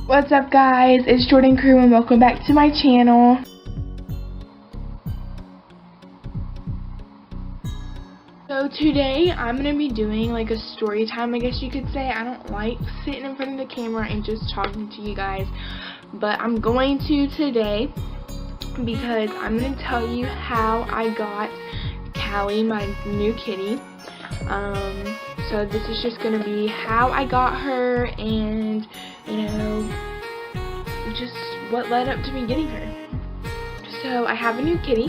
What's up guys, it's Jordan Crew and welcome back to my channel. So today I'm going to be doing like a story time, I guess you could say. I don't like sitting in front of the camera and just talking to you guys, but I'm going to today because I'm going to tell you how I got Callie, my new kitty. So this is just going to be how I got her and, you know, just what led up to me getting her. So I have a new kitty.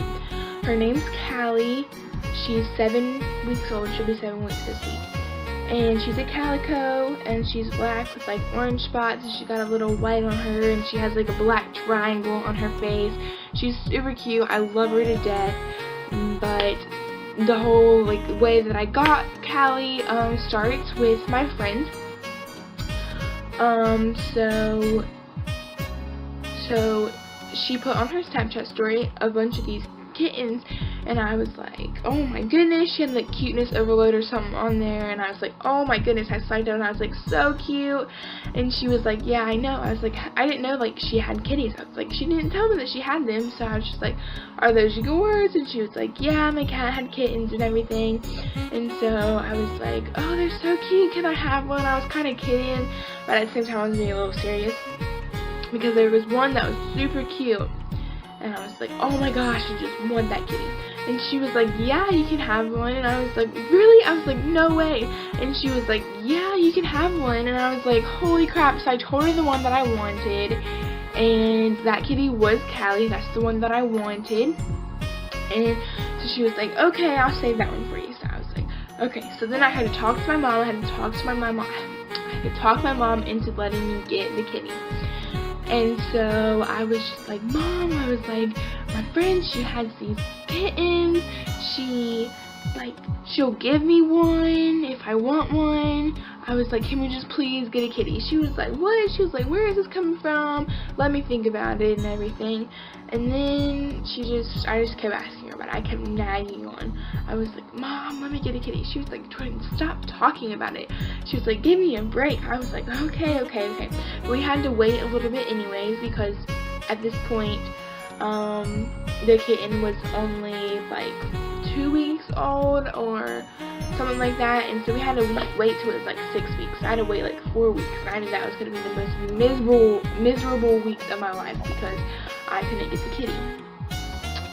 Her name's Callie. She's 7 weeks old. She'll be 7 weeks this week. And she's a calico, and she's black with like orange spots, and she's got a little white on her, and she has like a black triangle on her face. She's super cute. I love her to death. But the whole like way that I got Callie starts with my friend. So she put on her Snapchat story a bunch of these kittens, and I was like, oh my goodness, she had like cuteness overload or something on there, and I was like, oh my goodness. I swiped out and I was like, so cute. And she was like, yeah, I know. I was like, I didn't know like she had kitties. I was like, she didn't tell me that she had them. So I was just like, are those yours? And she was like, yeah, my cat had kittens and everything. And so I was like, oh, they're so cute, can I have one? I was kind of kidding, but at the same time I was being a little serious, because there was one that was super cute, and I was like, oh my gosh, I just want that kitty. And she was like, yeah, you can have one. And I was like, really? I was like, no way. And she was like, yeah, you can have one. And I was like, holy crap. So I told her the one that I wanted, and that kitty was Callie. That's the one that I wanted. And so she was like, okay, I'll save that one for you. So I was like, okay. So then I had to talk to my mom. I had to talk my mom into letting me get the kitty. And so I was just like, Mom, I was like, my friend, she has these kittens. She'll give me one if I want one. I was like, can we just please get a kitty? She was like, what? She was like, where is this coming from? Let me think about it and everything. And then I just kept asking her about it. I kept nagging on. I was like, Mom, let me get a kitty. She was like, Jordan, stop talking about it. She was like, give me a break. I was like, okay. We had to wait a little bit anyways, because at this point, the kitten was only like 2 weeks old or something like that, and so we had to wait till it was like 6 weeks. I had to wait like 4 weeks, and I knew that was going to be the most miserable weeks of my life, because I couldn't get the kitty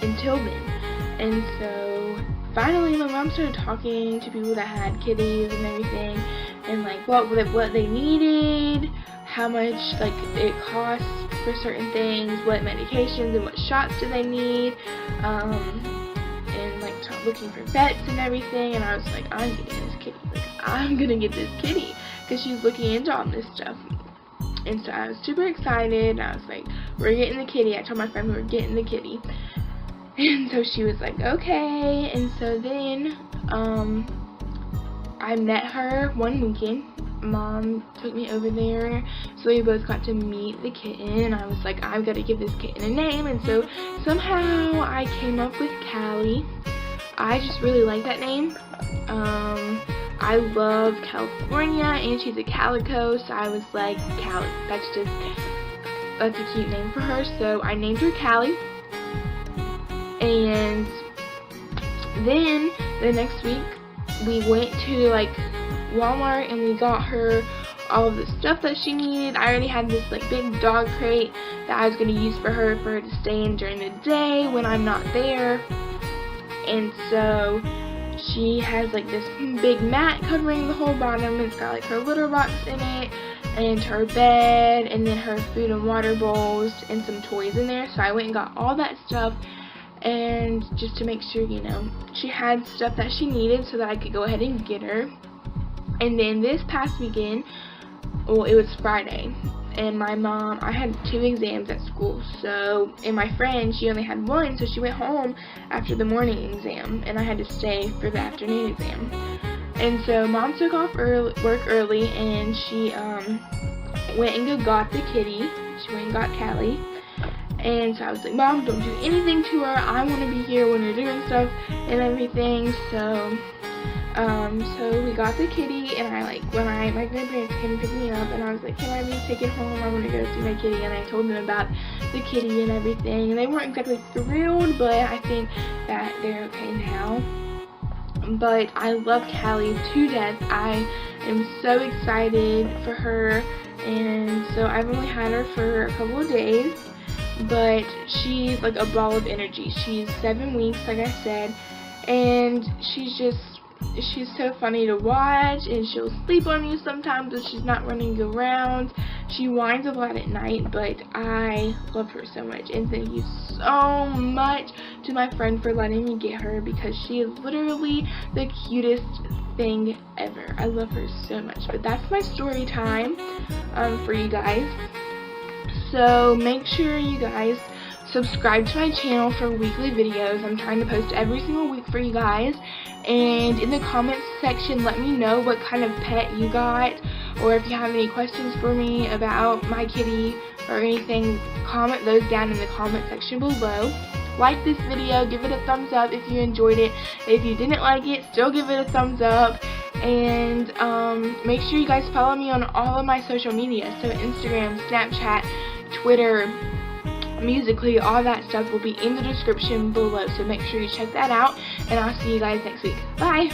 until then. And so finally my mom started talking to people that had kitties and everything, and like what they needed, how much like it costs for certain things, what medications and what shots do they need, and like looking for vets and everything. And I was like, I'm getting this kitty. Like, I'm gonna get this kitty, because she's looking into all this stuff. And so I was super excited. I was like, we're getting the kitty. I told my friend we were getting the kitty. And so she was like, okay. And so then I met her one weekend. Mom took me over there, so we both got to meet the kitten, and I was like, I've got to give this kitten a name. And so somehow I came up with Callie. I just really like that name. I love California, and she's a calico, so I was like, Callie, that's a cute name for her. So I named her Callie. And then the next week we went to like Walmart, and we got her all of the stuff that she needed. I already had this like big dog crate that I was going to use for her to stay in during the day when I'm not there. And so she has like this big mat covering the whole bottom. It's got like her litter box in it, and her bed, and then her food and water bowls, and some toys in there. So I went and got all that stuff, and just to make sure, you know, she had stuff that she needed so that I could go ahead and get her. And then this past weekend, well, it was Friday, and my mom, I had 2 exams at school, so, and my friend, she only had 1, so she went home after the morning exam, and I had to stay for the afternoon exam. And so Mom took off work early, and she went and got the kitty. She went and got Callie. And so I was like, Mom, don't do anything to her. I want to be here when you're doing stuff and everything. So So we got the kitty, and when my grandparents came and picked me up, and I was like, can I please take it home? I want to go see my kitty, and I told them about the kitty and everything, and they weren't exactly thrilled, but I think that they're okay now. But I love Callie to death. I am so excited for her, and so I've only had her for a couple of days, but she's like a ball of energy. She's 7 weeks, like I said, and she's so funny to watch, and she'll sleep on you sometimes if she's not running around. She whines a lot at night, but I love her so much, and thank you so much to my friend for letting me get her, because she is literally the cutest thing ever. I love her so much. But that's my story time for you guys. So make sure you guys subscribe to my channel for weekly videos. I'm trying to post every single week for you guys. And in the comments section, let me know what kind of pet you got, or if you have any questions for me about my kitty or anything, comment those down in the comment section below. Like this video, give it a thumbs up if you enjoyed it. If you didn't like it, still give it a thumbs up. And make sure you guys follow me on all of my social media, so Instagram, Snapchat, Twitter, Musically, all that stuff will be in the description below, so make sure you check that out, and I'll see you guys next week. Bye!